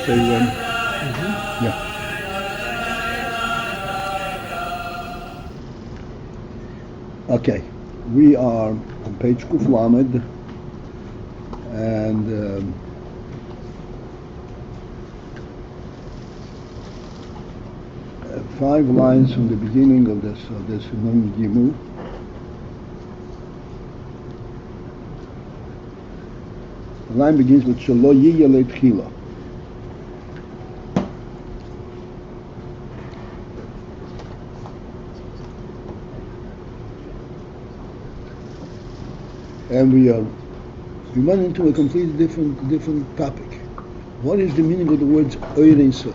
So, yeah. Okay, we are on page Kuf Lamed, and 5 lines from the beginning of this Nun Gimel. The line begins with shê'lo yiyeh le'tchila. And we went into a completely different topic. What is the meaning of the words Ein Sof?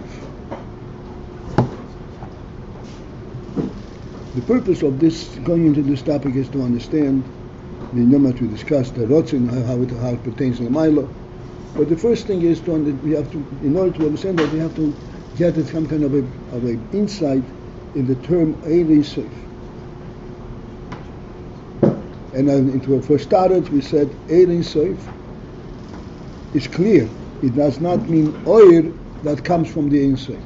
The purpose of this, going into this topic, is to understand the Yom we discussed, the ratzon, how it pertains to the Milo. But the first thing is in order to understand that, we have to get some kind of a insight in the term Ein Sof. And for starters, we said Ein Sof is clear. It does not mean oir that comes from the Ein Sof.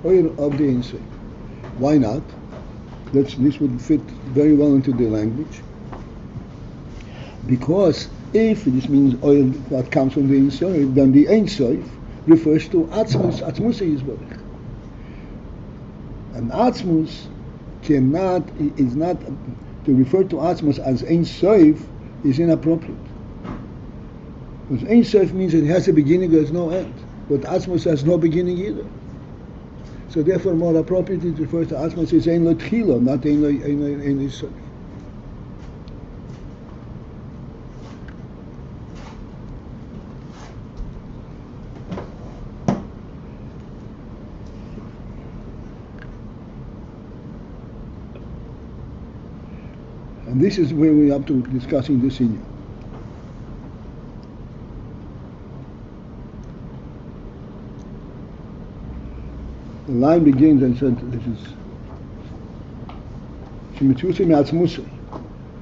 Oir of the Ein Sof. Why not? This would fit very well into the language. Because if this means oil that comes from the Ein Sof, then the Ein Sof refers to Atzmus Yisborech. And Atzmus is not, to refer to Atzmus as Ein Sof is inappropriate. Because Ein Sof means it has a beginning, there's no end. But Atzmus has no beginning either. So therefore, more appropriately to refer to Atzmus is Ein L'Tchila, not Ein Sof. And this is where we're up to discussing this in. The line begins and said, this is Shemitzvusei me'atzmusei.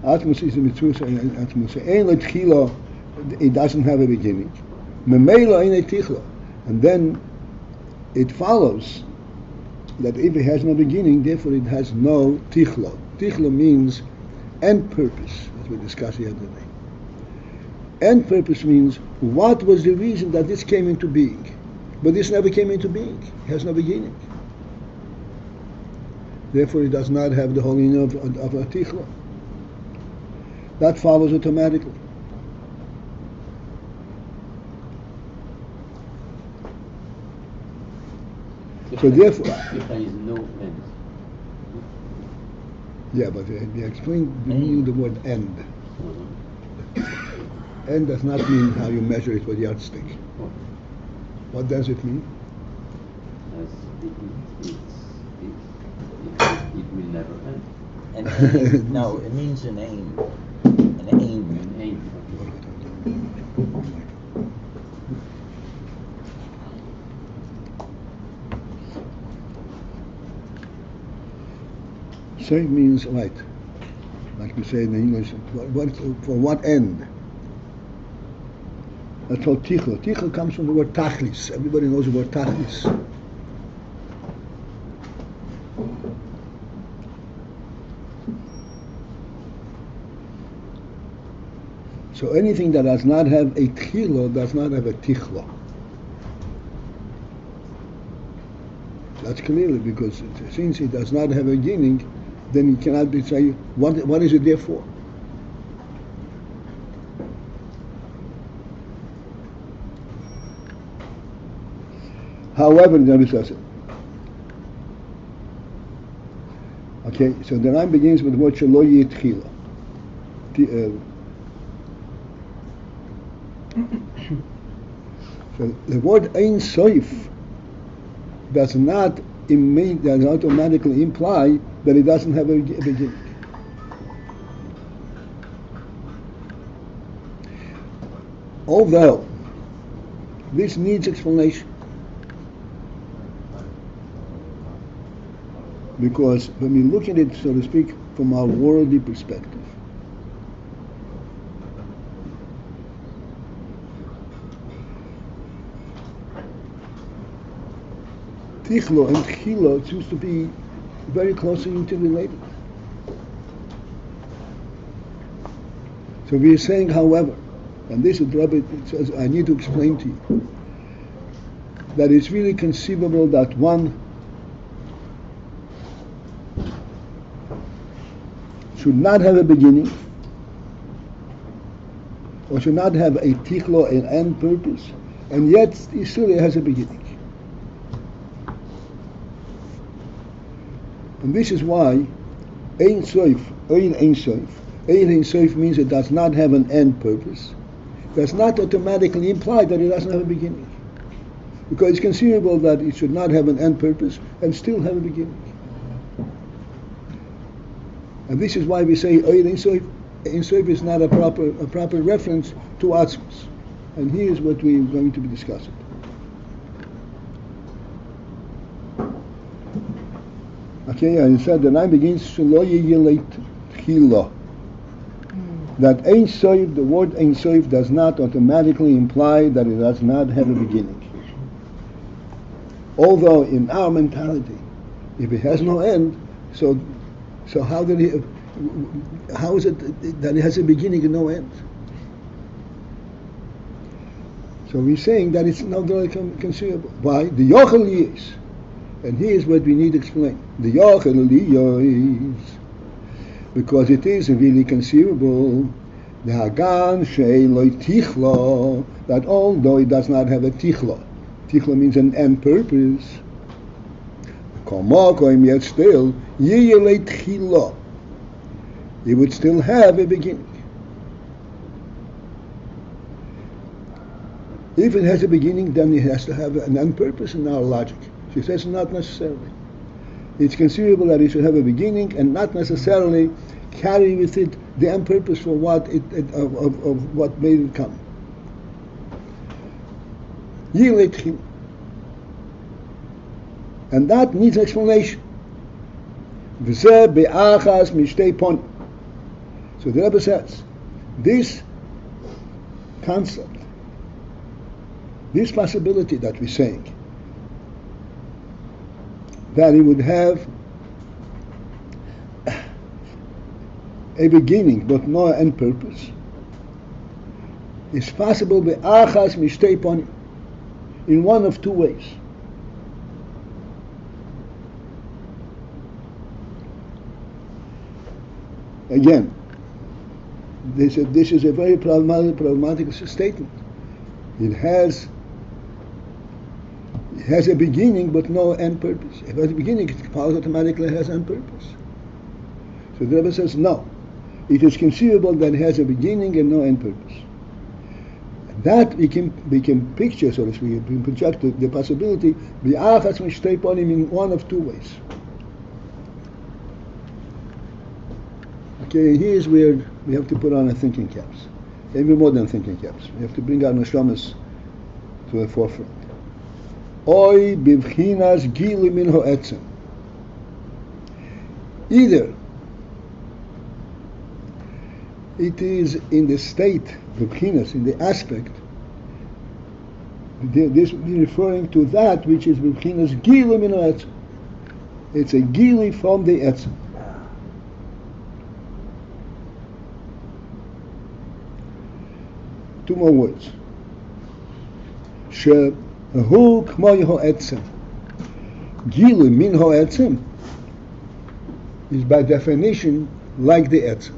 Atzmus is a mitzvusei and atzmusei. Ein l'tchila, it doesn't have a beginning. Memela ein l'tichla. And then it follows that if it has no beginning, therefore it has no tichla. Tichla means end purpose, as we discussed the other day. End purpose means what was the reason that this came into being? But this never came into being. It has no beginning. Therefore, it does not have the whole meaning of a tichla. That follows automatically. So therefore, if there is no end. Yeah, but they explained the meaning of the word end. End does not mean how you measure it with yardstick. What does it mean? It will never end. An aim, no, it means an aim. An aim. An aim. Save means right. Like we say in English, for what end? That's called tichla. Tichla comes from the word tachlis. Everybody knows the word tachlis. So anything that does not have a tchila does not have a tichla. That's clearly because since it does not have a beginning, then you cannot be saying what is it there for? However, the Rebbe says it. Okay, so the line begins with the word shê'lo yitchila. So the word Ein Sof does not automatically imply that it doesn't have a beginning. Although this needs explanation. Because when we look at it, so to speak, from our worldly perspective, Tichlo and Chilo seems to be very closely interrelated. So we are saying, however, and this is Rebbe says, I need to explain to you, that it's really conceivable that one should not have a beginning, or should not have a tichlo, an end purpose, and yet he still has a beginning. And this is why Ein Sof, Ein Sof, Ein Sof means it does not have an end purpose. Does not automatically imply that it doesn't have a beginning. Because it's conceivable that it should not have an end purpose and still have a beginning. And this is why we say Ein Sof is not a proper reference to Atzmos. And here's what we're going to be discussing. Okay, and it said the line begins shê'lo tchila. That Ein Sof, the word Ein Sof, does not automatically imply that it does not have a beginning. Although in our mentality, if it has no end, so how is it that it has a beginning and no end? So we're saying that it's not really conceivable. Why? The Yochel is. And here's what we need to explain. The Yochel is. Because it is really conceivable, the Hagan shê'lo tichlo, that although it does not have a tichlo means an end purpose, yet still, it would still have a beginning. If it has a beginning, then it has to have an end purpose in our logic. She says not necessarily. It's conceivable that it should have a beginning and not necessarily carry with it the end purpose for what of what made it come. And that needs explanation. So the Rebbe says, this concept, this possibility that we're saying, that it would have a beginning but no end purpose, is possible be'achas mishtei ponim, in one of two ways. Again, this is a very problematic statement. It has a beginning but no end purpose. If it has a beginning, it follows automatically it has end purpose. So the Rebbe says no. It is conceivable that it has a beginning and no end purpose. That we can picture, so to speak, we can project the possibility bi'achas mishtei ponim in one of two ways. Okay, here's where we have to put on our thinking caps. Maybe more than thinking caps. We have to bring our neshamas to the forefront. Oy bivchinas gili min ha'etzem. Either it is in the state, bivchinas, in the aspect, this referring to that which is bivchinas gili min ha'etzem. It's a gili from the etzem. Two more words. Shê'lo k'mo ha'etzem. Gilu min ha'etzem is by definition like the etzem.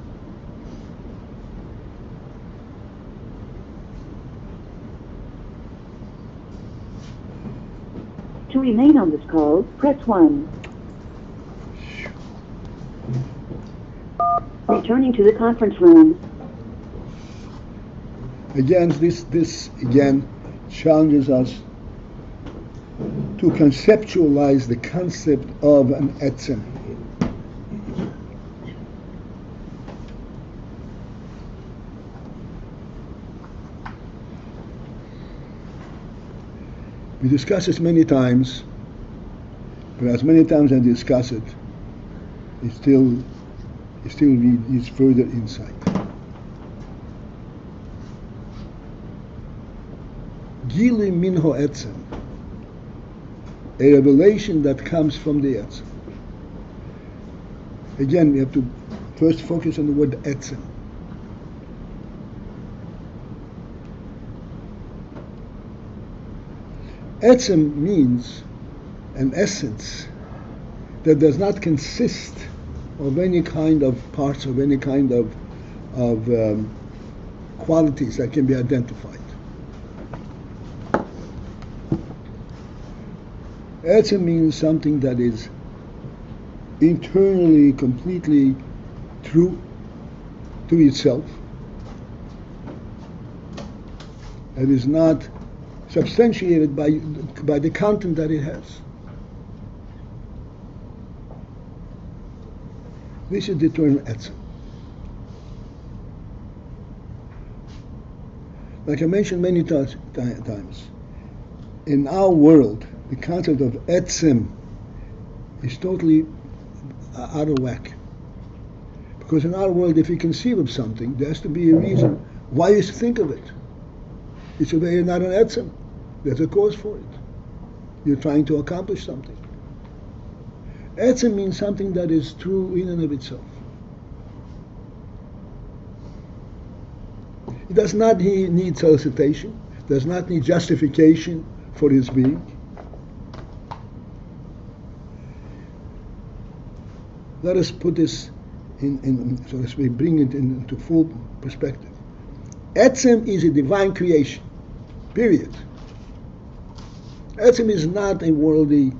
To remain on this call, press 1. Returning to the conference room. Again, this again challenges us to conceptualize the concept of an etzem. We discuss this many times, but as many times I discuss it, it still needs further insight. Gili min ha'etzem a revelation that comes from the Etzem. Again, we have to first focus on the word Etzem. Etzem means an essence that does not consist of any kind of parts, of any kind of qualities that can be identified. Etzem means something that is internally, completely true to itself, and is not substantiated by the content that it has. This is the term Etzem. Like I mentioned many times, in our world, the concept of Etzem is totally out of whack. Because in our world, if you conceive of something, there has to be a reason why you think of it. It's not an Etzem. There's a cause for it. You're trying to accomplish something. Etzem means something that is true in and of itself. It does not need solicitation, does not need justification for its being. Let us put this in so to speak, bring it into full perspective. Etzem is a divine creation, period. Etzem is not a worldly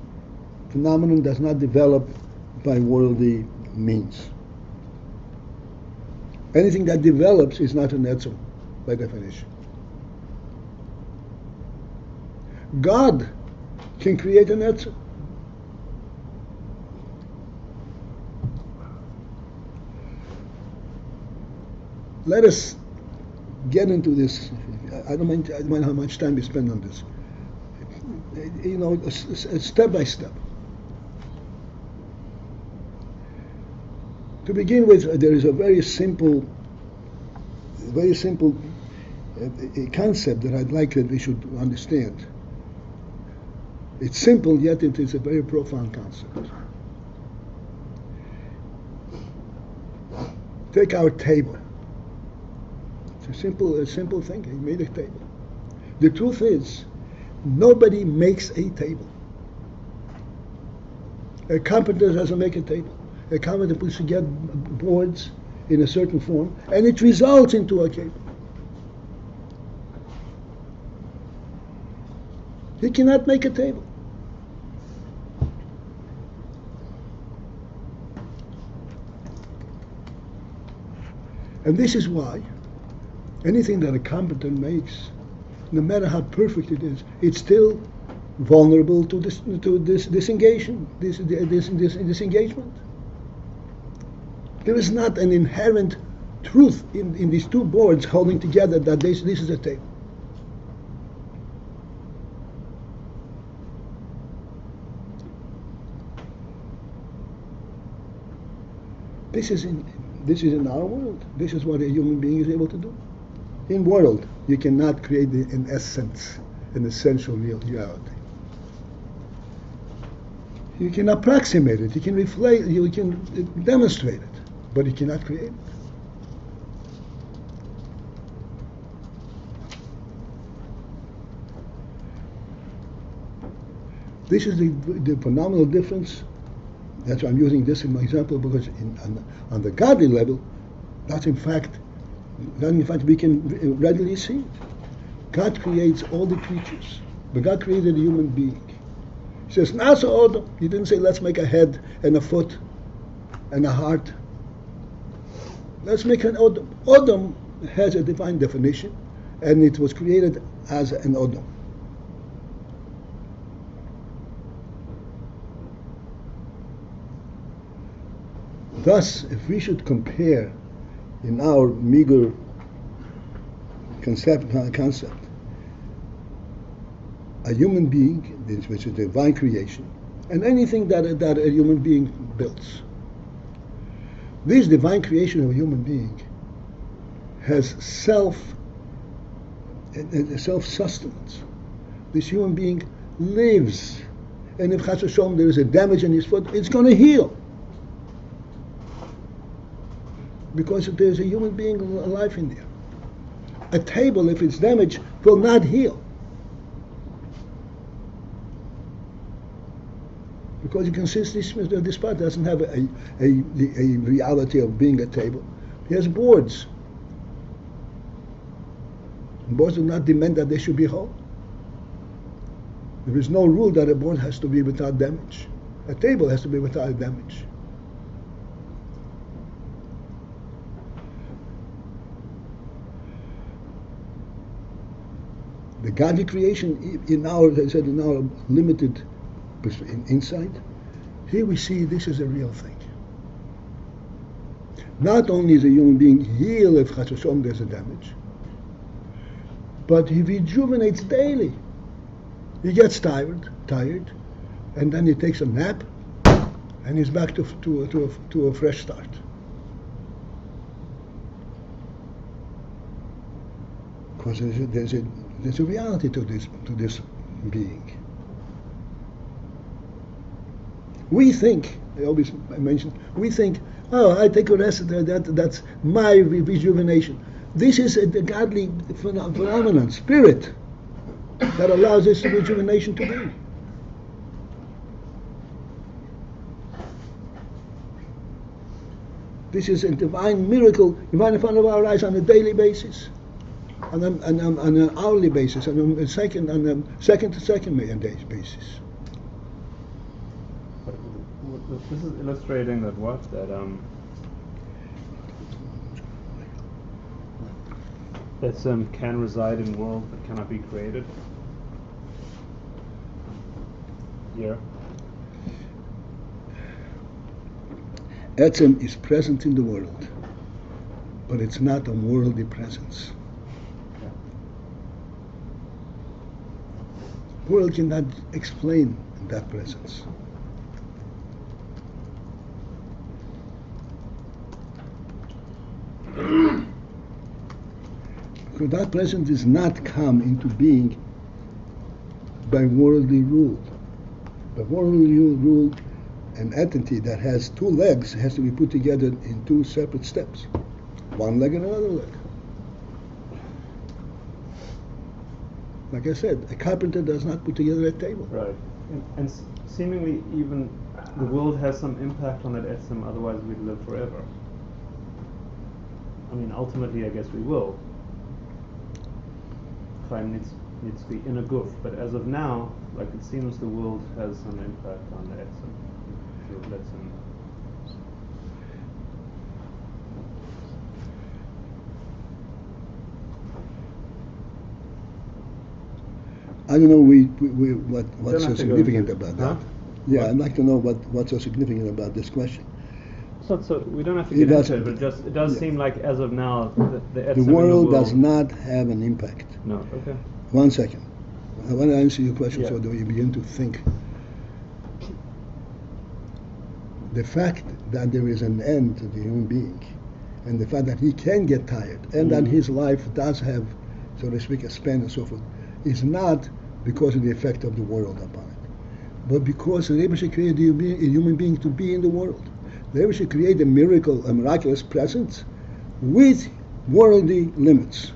phenomenon, does not develop by worldly means. Anything that develops is not an Etzem, by definition. God can create an Etzem. Let us get into this. I don't mind how much time we spend on this. You know, step by step. To begin with, there is a very simple concept that I'd like that we should understand. It's simple, yet it is a very profound concept. Take our table. It's a simple thing. He made a table. The truth is, nobody makes a table. A carpenter doesn't make a table. A carpenter puts together boards in a certain form, and it results into a table. He cannot make a table. And this is why anything that a carpenter makes, no matter how perfect it is, it's still vulnerable to disengagement. There is not an inherent truth in these two boards holding together that this is a table. This is in our world. This is what a human being is able to do. In world, you cannot create an essence, an essential reality. You can approximate it, you can reflect, you can demonstrate it, but you cannot create it. This is the phenomenal difference. That's why I'm using this in my example, because on the godly level, that's in fact we can readily see. God creates all the creatures, but God created a human being. He says, Nasa Odom. He didn't say, let's make a head and a foot and a heart. Let's make an Odom. Odom has a divine definition, and it was created as an Odom. Thus, if we should compare in our meager concept, a human being, which is a divine creation, and anything that a human being builds. This divine creation of a human being has self-sustenance. This human being lives and if Chas v'Shalom there is a damage in his foot, it's going to heal. Because there's a human being alive in there. A table, if it's damaged, will not heal. Because you can see this part doesn't have a reality of being a table. He has boards. And boards do not demand that they should be whole. There is no rule that a board has to be without damage. A table has to be without damage. The godly creation, in our limited insight, here we see this is a real thing. Not only is a human being healed if Chas v'Shalom there's a damage, but he rejuvenates daily. He gets tired, and then he takes a nap, and he's back to a fresh start. Because there's a reality to this being. We think, I always mention, oh, I take a rest, that's my rejuvenation. This is a godly phenomenon, spirit, that allows this rejuvenation to be. This is a divine miracle, right in front of our eyes on a daily basis, on an hourly basis, on a second to second basis. This is illustrating that that can reside in world that cannot be created. Yeah. Etzem is present in the world, but it's not a worldly presence. Yeah. World cannot explain that presence. Because that presence does not come into being by worldly rule. By worldly rule, an entity that has two legs has to be put together in two separate steps. One leg and another leg. Like I said, a carpenter does not put together a table. Right. And seemingly even the world has some impact on that etzem, otherwise we'd live forever. I mean, ultimately I guess we will. Time needs to be in a guf, but as of now, like it seems the world has some impact on the etzem. So it lets him. I don't know what's so significant about that. Huh? Yeah, What? I'd like to know what's so significant about this question. So we don't have to get into it, but it does seem like as of now the etzem The world in the does not have an impact. No, okay. 1 second. I want to answer your question Yeah. so that you begin to think. The fact that there is an end to the human being, and the fact that he can get tired, and that his life does have, so to speak, a span and so forth, is not because of the effect of the world upon it, but because the Rebbe should create a human being to be in the world. The Rebbe should create a miraculous presence with worldly limits.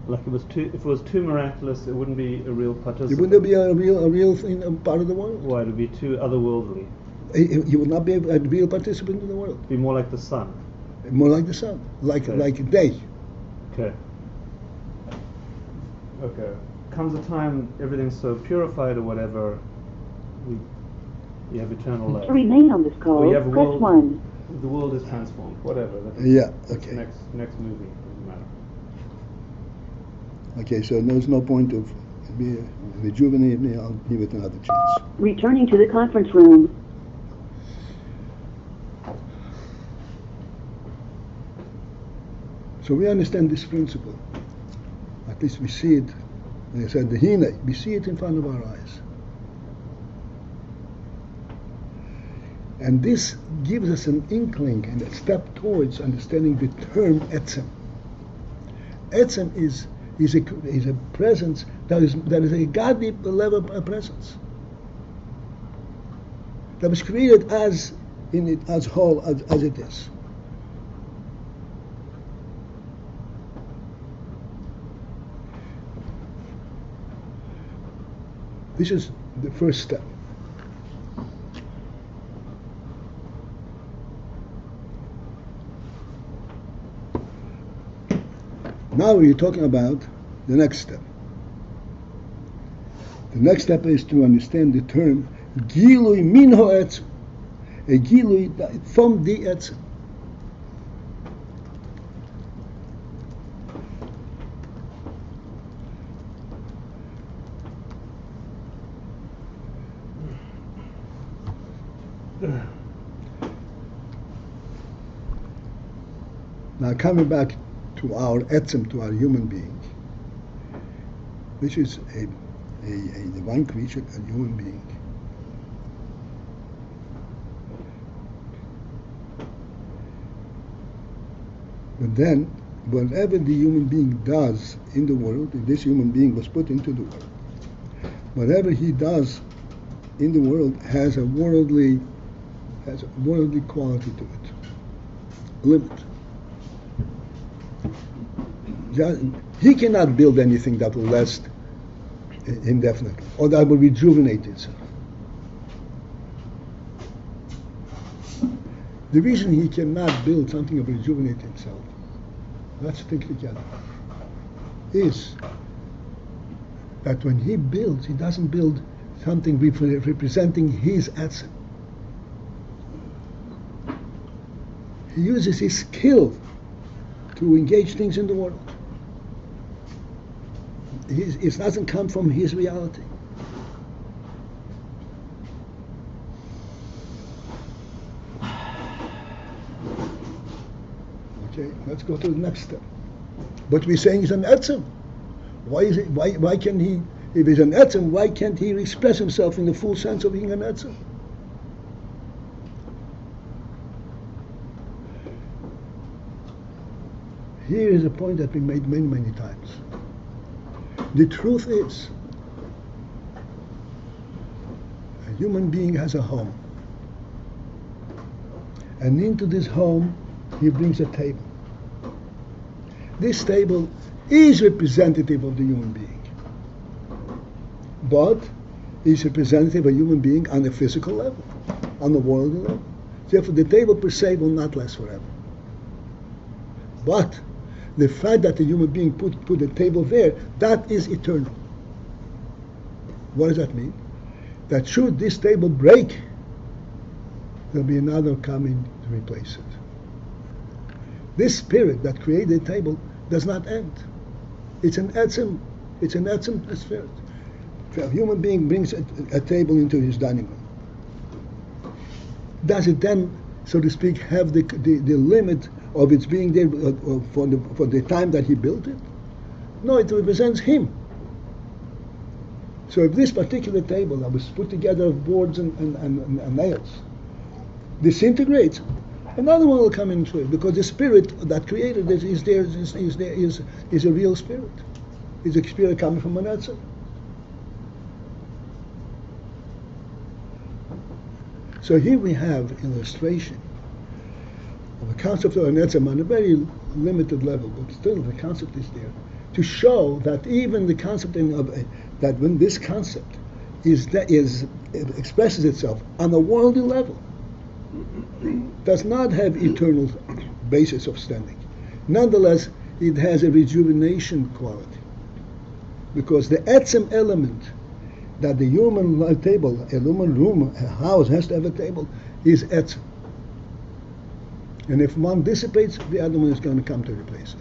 Like if it was too miraculous, it wouldn't be a real participant. It wouldn't be a real thing, a part of the world. Why? It would be too otherworldly. He would not be a real participant in the world. It'd be more like the sun. More like the sun, like day. Okay. Okay. Comes a time everything's so purified or whatever, you have eternal life. To remain on this call, Or you have a press world, 1. the world is transformed. Whatever. That's Okay. Next movie doesn't matter. Okay, so there's no point of rejuvenate me. I'll give it another chance. Returning to the conference room. So we understand this principle. At least we see it. Like I said, the hine, we see it in front of our eyes. And this gives us an inkling and a step towards understanding the term etzem. Etzem is a presence that is a godly level of presence. that was created as in it, as whole, as it is. This is the first step. Now we're talking about the next step. The next step is to understand the term Gilui min ha'etzem, a Gilui from the etzem. Now coming back to our etzem, to our human being, which is a divine creature, a human being. But then, whatever the human being does in the world, if this human being was put into the world, whatever he does in the world has a worldly quality to it, limit. He cannot build anything that will last indefinitely, or that will rejuvenate itself. The reason he cannot build something that will rejuvenate itself, let's think together, is that when he builds, he doesn't build something representing his etzem. He uses his skill to engage things in the world. It doesn't come from his reality. Okay, let's go to the next step. But we're saying he's an etzem. Why can he, if he's an etzem, why can't he express himself in the full sense of being an etzem? Here is a point that we made many, many times. The truth is, a human being has a home. And into this home, he brings a table. This table is representative of the human being, but is representative of a human being on a physical level, on the worldly level. Therefore, the table per se will not last forever. But the fact that the human being put a table there, that is eternal. What does that mean? That should this table break, there'll be another coming to replace it. This spirit that created the table does not end. It's an etzem spirit. If a human being brings a table into his dining room, does it then, so to speak, have the limit of its being there for the time that he built it? No, it represents him. So if this particular table that was put together of boards and nails disintegrates, another one will come into it, because the spirit that created it is a real spirit. It's a spirit coming from an etzem. So here we have illustration of a concept of an etzem on a very limited level, but still the concept is there, to show that even the concept that when this concept expresses itself on a worldly level, does not have eternal basis of standing. Nonetheless, it has a rejuvenation quality, because the etzem element that the human table, a human room, a house has to have a table, is etzem. And if one dissipates, the other one is going to come to replace it.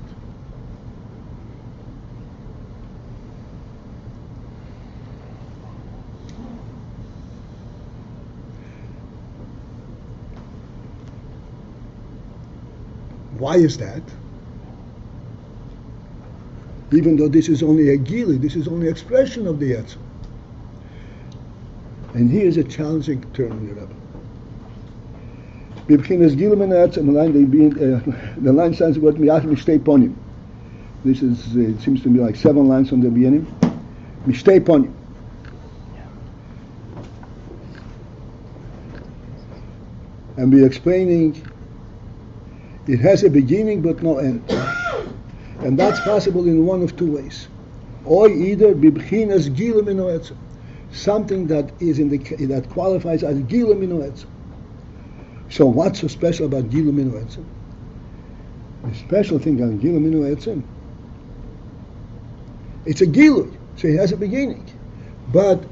Why is that? Even though this is only a gili, this is only expression of the etzem. And here is a challenging term in the Rebbe. The line says what miyach mishtei ponim. This is, it seems to be like 7 lines from the beginning. Mishtei ponim. and we're explaining it has a beginning but no end. And that's possible in one of two ways. Or either bibchinas gila mino etzem, something that is that qualifies as gila mino etzem. So what's so special about gila mino etzem? The special thing on gila mino etzem, it's a gilui, so it has a beginning, but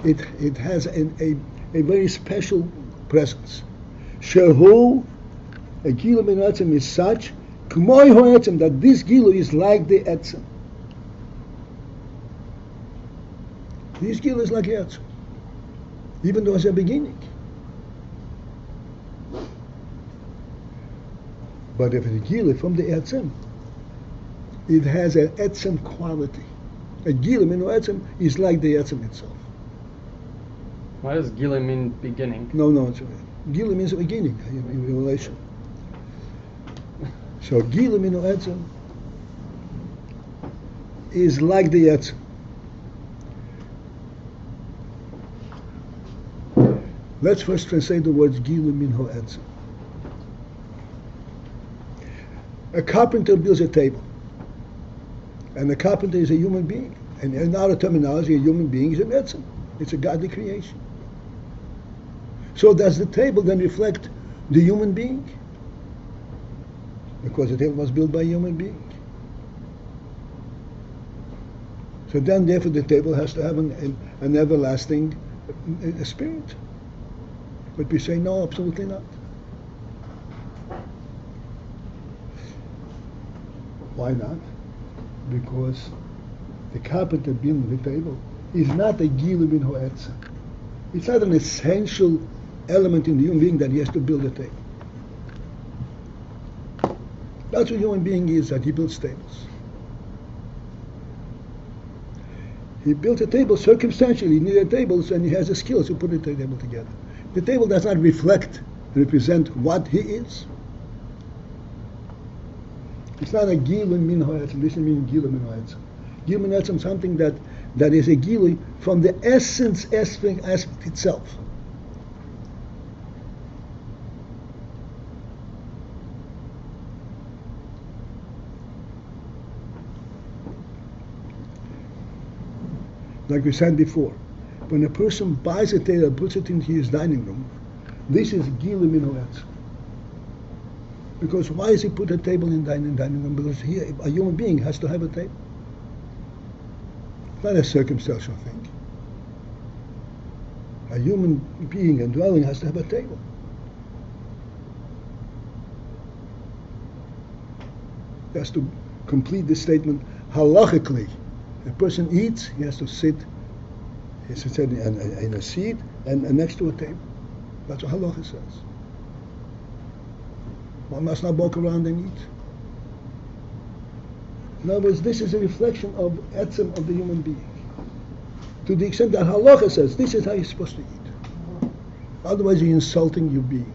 it has a very special presence. Shehu, a gila mino etzem is such, k'moi ho etzem, that this gilui is like the etzem. This gilui is like the etzem, even though it's a beginning. But if it's gilui from the etzem, it has an etzem quality. A gilui mino etzem is like the etzem itself. Why does gila mean beginning? No, it's gilui means beginning in relation. So gilui mino etzem is like the etzem. Let's first translate the words gilui mino etzem. A carpenter builds a table, and the carpenter is a human being. And in our terminology, a human being is an etzem. It's a godly creation. So does the table then reflect the human being? Because the table was built by a human being. So then, therefore, the table has to have an everlasting spirit. But we say, no, absolutely not. Why not? Because the carpenter building the table is not a gilui min ha'etzem. It's not an essential element in the human being that he has to build a table. That's what a human being is, that he builds tables. He built a table circumstantially. He needed tables, and he has the skills to put the table together. The table does not represent what he is. It's not a gilui min ha'etzem. This doesn't mean gilui min ha'etzem. Gilui min ha'etzem is something that is a gilui from the essence aspect itself. Like we said before, when a person buys a table and puts it into his dining room, this is gilui min ha'etzem. Because why does he put a table in dining room? Because a human being has to have a table. It's not a circumstantial thing. A human being, a dwelling, has to have a table. He has to complete the statement halachically. A person eats, he has to sit. He sits in a seat and next to a table. That's what halacha says. One must not walk around and eat. In other words, this is a reflection of etzem of the human being. To the extent that halacha says, this is how you're supposed to eat. Otherwise you're insulting your being.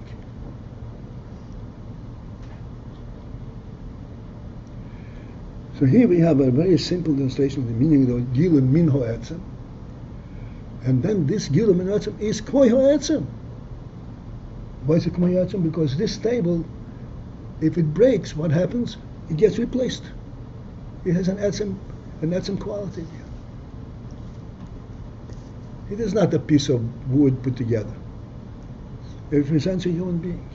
So here we have a very simple translation of the meaning of gilui min ha'etzem. And then this gilui min ha'etzem is k'moi ha'etzem. Why is it k'moi ha'etzem? Because this table, if it breaks, what happens? It gets replaced. It has an etzem quality. It is not a piece of wood put together. It represents a human being.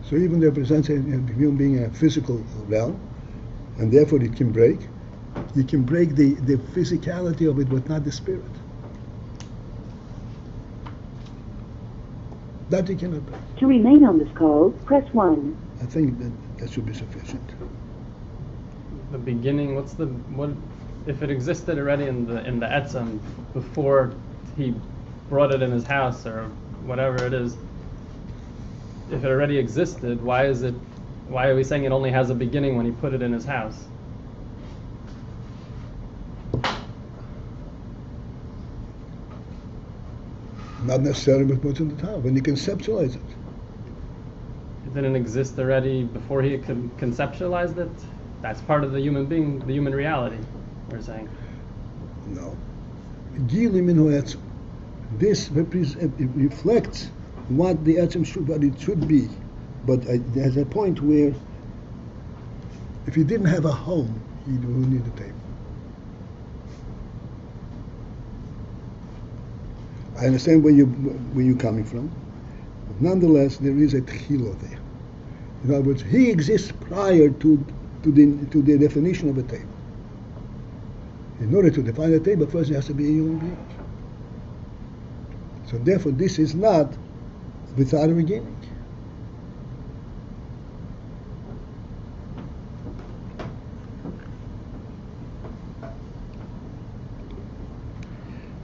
So even though it represents a human being in a physical realm, and therefore it can break, you can break the physicality of it, but not the spirit. That you cannot break. To remain on this call, press 1. I think that should be sufficient. The beginning. What if it existed already in the etzem before he brought it in his house or whatever it is? If it already existed, why are we saying it only has a beginning when he put it in his house? Not necessarily with what's in the town, when you conceptualize it. It didn't exist already before he could conceptualize it? That's part of the human being, the human reality, we're saying. No. Gilui min ha'etzem. This reflects what the etzem should, what it should be. But there's a point where if you didn't have a home, you would need a table. I understand where you're coming from. But nonetheless, there is a tchilo there. In other words, he exists prior to the definition of a table. In order to define a table, first there has to be a human being. So therefore, this is not without a beginning.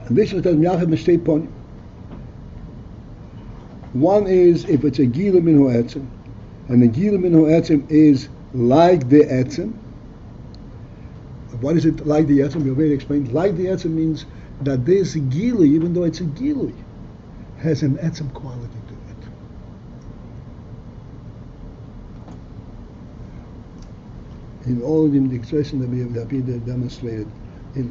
And this is the Yachad Mistake point. One is if it's a Gila Min Ha'etzem, and the Gila Min Ha'etzem is like the Etzem. What is it like the Etzem? We already explained. Like the Etzem means that this Gila, even though it's a Gila, has an Etzem quality to it. In all the expression that we have demonstrated, in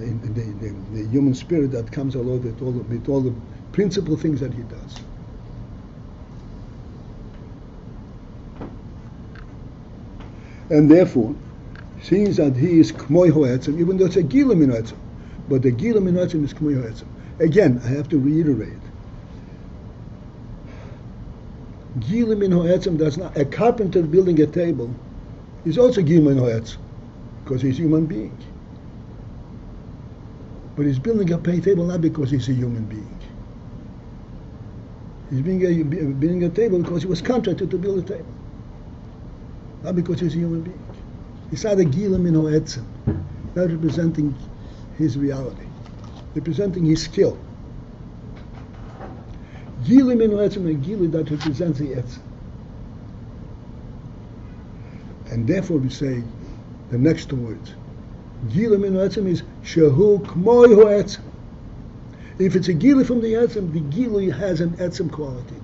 the human spirit that comes along with all the principal things that he does. And therefore, seeing that he is k'moi ha'etzem, even though it's a gila min ha'etzem, but the gila min ha'etzem is k'moi ha'etzem. Again, I have to reiterate. Gila min ha'etzem does not, a carpenter building a table is also gila min ha'etzem, because he's a human being. But he's building a table not because he's a human being. He's building a table because he was contracted to build a table. Not because he's a human being. It's not a gila min ha'etzem, not representing his reality, representing his skill. Gila min ha'etzem is a gila that represents the etzem. And therefore we say the next two words. Gila min ha'etzem is shehu k'moi ha'etzem. If it's a gila from the etzem, the gila has an etzem quality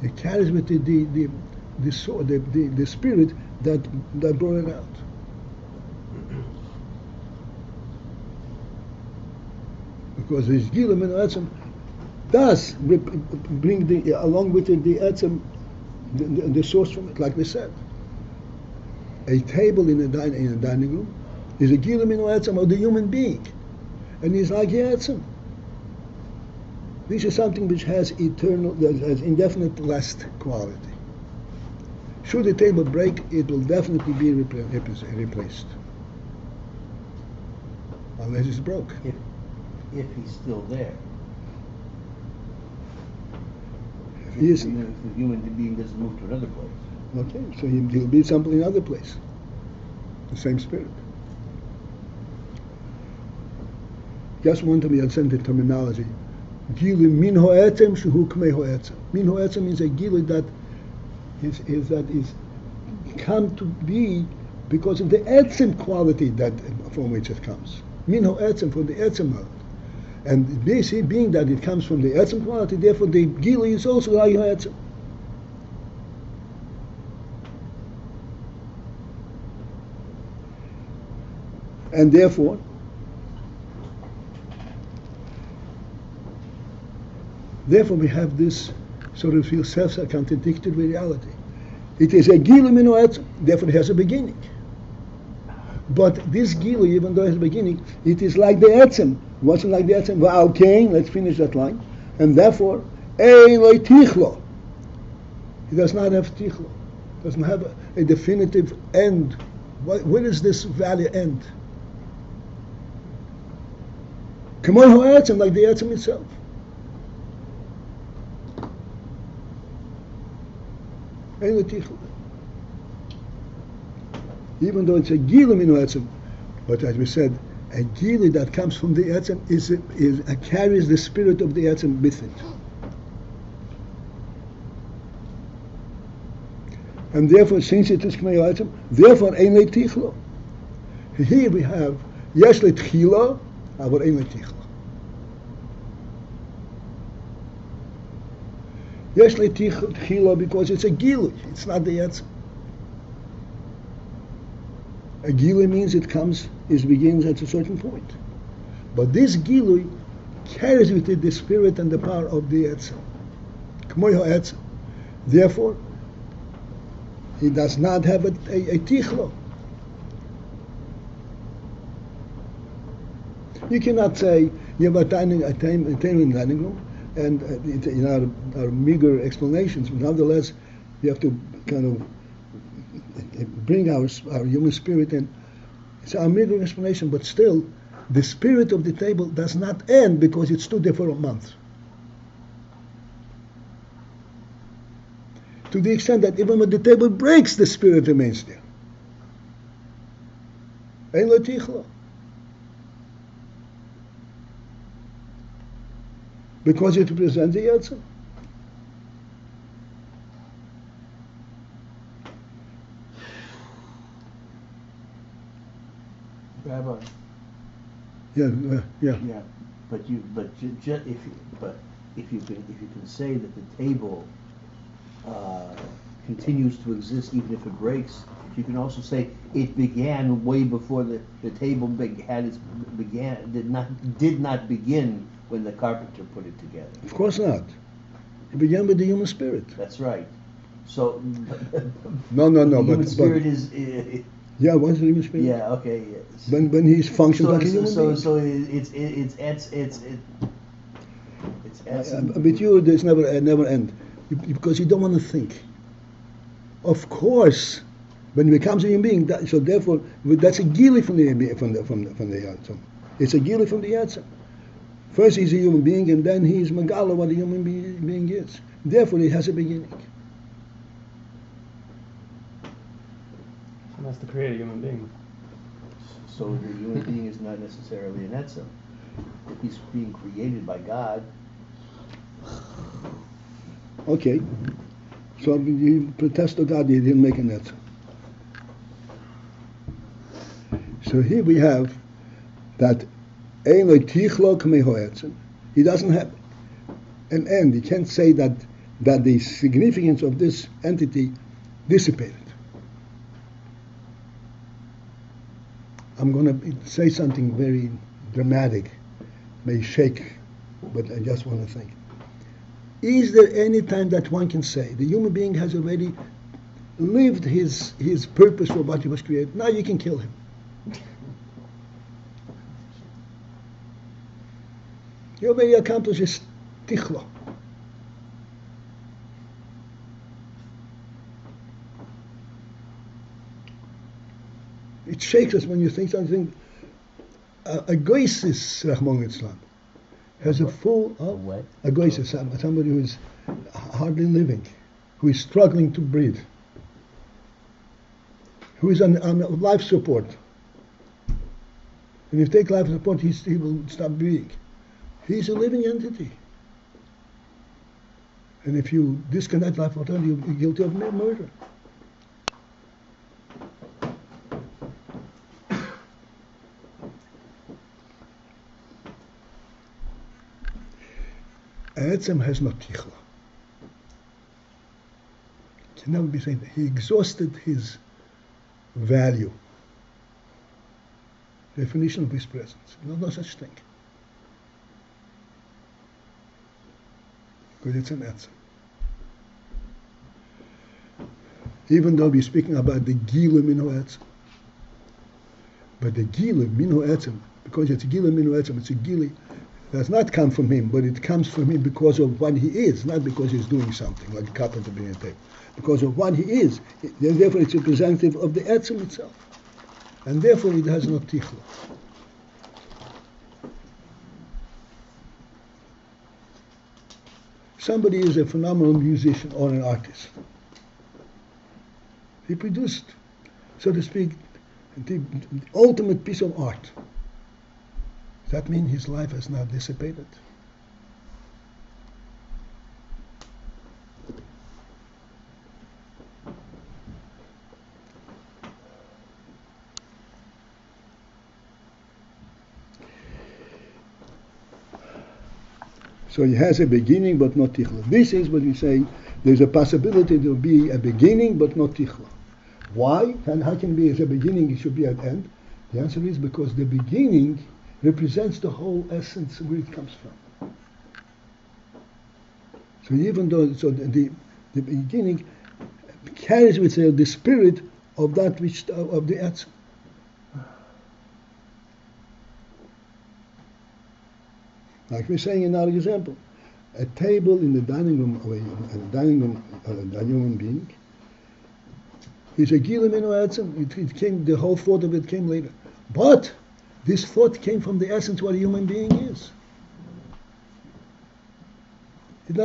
to it. It carries with it the spirit that brought it out. Because this gila min ha'etzem does bring along with it the etzem, the source from it, like we said. A table in a dining room is a gila min ha'etzem of the human being, and he's like etzem. This is something which has has indefinite last quality. Should the table break, it will definitely be replaced, unless it's broke. If he's still there. If he is, Even if the human being doesn't move to another place. okay, so he'll be something in another place. The same spirit. Just want to be understand the terminology. Gili min ha'etzem shehu k'mei ha'etzem. Min ha'etzem means a gili that is come to be because of the etzem quality that from which it comes. Min ha'etzem, from the etzem mode. And this being that it comes from the etzem quality, therefore the gili is also like ha'etzem. And therefore, we have this sort of feel self-contradictory reality. It is a gila min ha'etzem, therefore it has a beginning. But this gila, even though it has a beginning, it is like the etzem. It wasn't like the etzem. Okay, let's finish that line. And therefore, lo tichlo. It does not have tichlo. It doesn't have a definitive end. Where does this value end? K'moi ha'etzem, like the etzem itself. Even though it's a gila min ha'etzem, but as we said, a gila that comes from the etzem carries the spirit of the etzem with it. And therefore, since it is k'mei ha'etzem, therefore ein le tichlo. Here we have yesh le tchila, but ein le tichlo. Yesh le tchila because it's a gilui, it's not the etzem. A gilui means it begins at a certain point. But this gilui carries with it the spirit and the power of the Etzem. Therefore, he does not have a tichlo. You cannot say you have a tiny dining room, and in our meager explanations, but nonetheless, you have to kind of bring our human spirit in. It's our meager explanation, but still, the spirit of the table does not end because it stood there for a month. To the extent that even when the table breaks, the spirit remains there. Ein lo tichlo. Because it represents the Yetzer. Rabbi. Yeah. Yeah, but if you can say that the table continues to exist even if it breaks, you can also say it began way before the table did not begin when the carpenter put it together. Of course not. It began with the human spirit. That's right. So No. the But human spirit is. Yeah, what's the human spirit? Yeah. Okay. Yes. When he functions like a human being. So it's With you, there's never end because you don't want to think. Of course, when he becomes a human being, so therefore that's a gili from the Yetzer. It's a gili from the Yetzer. First he's a human being, and then he's Megala what a human being is. Therefore, it has a beginning. Someone has to create a human being. So the human being is not necessarily an etzem. If he's being created by God. Okay. So you protest to God, he didn't make an etzem. So here we have that he doesn't have an end. He can't say that the significance of this entity dissipated. I'm going to say something very dramatic, may shake, but I just want to think. Is there any time that one can say the human being has already lived his purpose for what he was created? Now you can kill him. You already accomplished his tichlo. It shakes us when you think something. A goisis, Rahman Islam, has a full. What? A goisis, somebody who is hardly living, who is struggling to breathe, who is on life support. And if you take life support, he will stop breathing. He's a living entity. And if you disconnect life support, you're guilty of murder. Etzem has no tichla. Can never be saying that. He exhausted his value. Definition of his presence. No such thing. Because it's an etzem. Even though we're speaking about the gila minu etzem, but the gila minu etzem, because it's a gila minu etzem, it's a gili, does not come from him, but it comes from him because of what he is, not because he's doing something like a carpenter being a table. Because of what he is, therefore it's representative of the etzem itself, and therefore it has no tichla. Somebody is a phenomenal musician or an artist. He produced, so to speak, the ultimate piece of art. Does that mean his life has not dissipated? So he has a beginning but not tichla. This is what we say, there's a possibility there will be a beginning but not tichla. Why? And how can it be as a beginning, it should be an end? The answer is because the beginning represents the whole essence where it comes from. So even though the beginning carries with it the spirit of that which of the Etzem. Like we're saying in our example, a table in the dining room of a human being is a gilim in Etzem. It came. The whole thought of it came later, but this thought came from the essence what a human being is. Did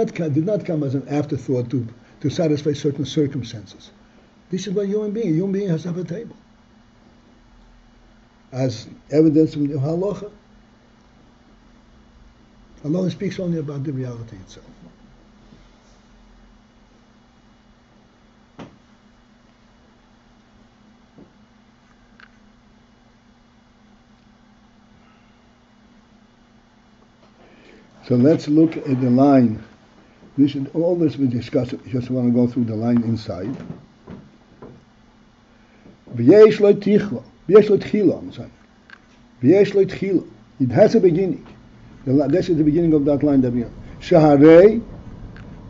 not come as an afterthought to satisfy certain circumstances. This is what a human being has to have a table. As evidence from the halacha, Allah speaks only about the reality itself. So let's look at the line. All this we discussed. Just want to go through the line inside. V'yesh lo tichlo. V'yesh lo tchilo, I'm saying. V'yesh lo tchilo. It has a beginning. This is the beginning of that line that we have. Shaharei.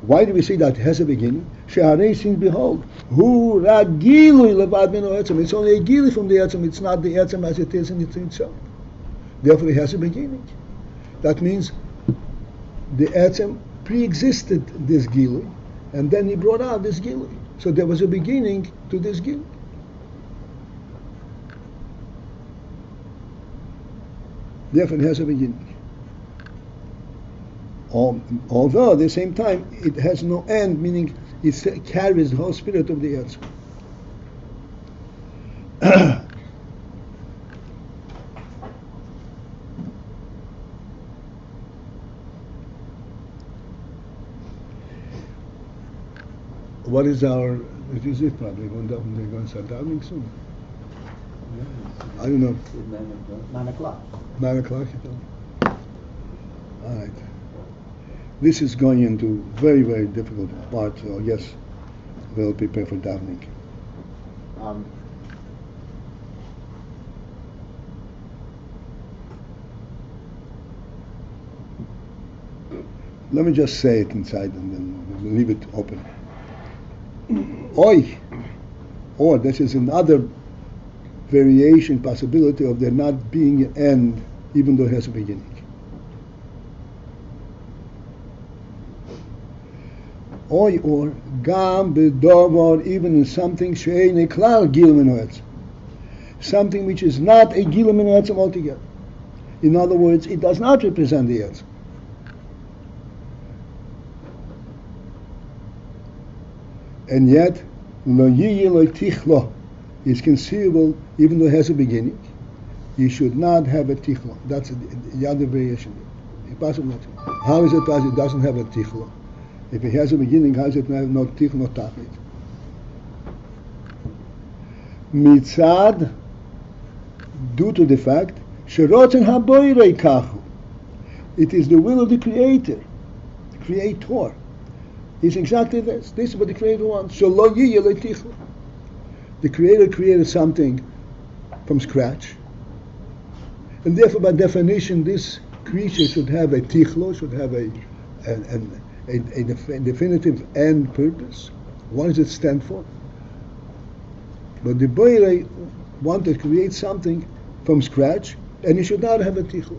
Why do we say that it has a beginning? Shaharei means behold. Hu ragilui levad min etzem. It's only a gili from the etzem. It's not the etzem as it is in itself. Therefore, it has a beginning. That means the etzem pre-existed this gili, and then he brought out this gili. So there was a beginning to this gili. Therefore, it has a beginning. Although at the same time it has no end, meaning it carries the whole spirit of the earth. What is our? It is it probably. They're going to start davening soon. I don't know. 9 o'clock. 9 o'clock. You know? All right. This is going into very, very difficult part, so I guess we'll prepare for davening. Let me just say it inside and then we'll leave it open. Oi! Or this is another variation, possibility of there not being an end, even though it has a beginning. Or gam b'davar, even in something she'ein klal gil min ha'etzem, something which is not a gil min ha'etzem altogether. In other words, it does not represent the etzem. And yet, lo yiyi lo tichlo is conceivable, even though it has a beginning. You should not have a tichlo. That's the other variation. Impossible. How is it possible it doesn't have a tichlo? If it has a beginning, how does it have no tichlo, no tachlit? Mitzad, due to the fact, sherotzen haboirei kachu. It is the will of the creator. It's exactly this. This is what the Creator wants. So lo yiyi lo tichlo. The Creator created something from scratch, and therefore, by definition, this creature should have a tichlo, should have a definitive end purpose. What does it stand for? But the Boire wanted to create something from scratch, and he should not have a tichlo.